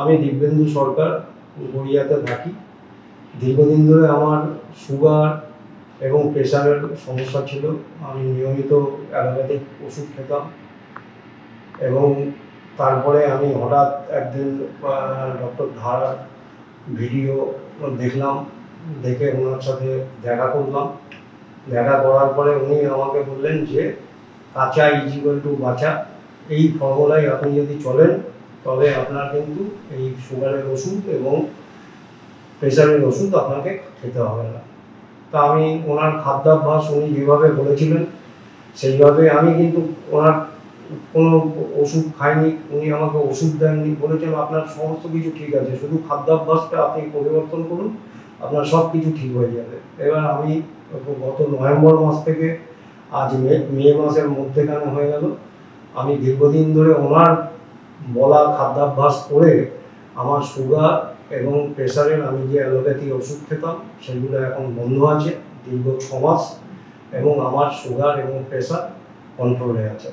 আমি দিব্যেন্দু সরকার, গড়িয়াতে থাকি। দীর্ঘদিন ধরে আমার সুগার এবং প্রেশারের সমস্যা ছিল। আমি নিয়মিত অ্যালোপ্যাথিক ওষুধ খেতাম এবং তারপরে আমি হঠাৎ একদিন ডক্টর ধারার ভিডিও দেখলাম, দেখে ওনার সাথে দেখা করলাম। দেখা করার পরে উনি আমাকে বললেন যে কাঁচা ইজিক্যাল টু বাঁচা, এই ফর্মুলায় আপনি যদি চলেন তবে আপনার কিন্তু এই সুগারের ওষুধ এবং প্রেশারের ওষুধ আপনাকে খেতে হবে না। তা আমি ওনার খাদ্যাভ্যাস উনি যেভাবে বলেছিলেন সেইভাবে আমি কিন্তু ওনার কোনো ওষুধ খাইনি। উনি আমাকে ওষুধ দেননি, বলেছেন আপনার সমস্ত কিছু ঠিক আছে, শুধু খাদ্যাভ্যাসটা আপনি পরিবর্তন করুন, আপনার সব কিছু ঠিক হয়ে যাবে। এবার আমি গত নভেম্বর মাস থেকে আজ মে মাসের মধ্যেখানে হয়ে গেল, আমি দীর্ঘদিন ধরে ওনার বলা খাদ্যাভ্যাস করে আমার সুগার এবং প্রেশারের আমি যে অ্যালোপ্যাথি ওষুধ খেতাম সেগুলো এখন বন্ধ আছে দীর্ঘ 6 মাস, এবং আমার সুগার এবং প্রেশার কন্ট্রোলে আছে।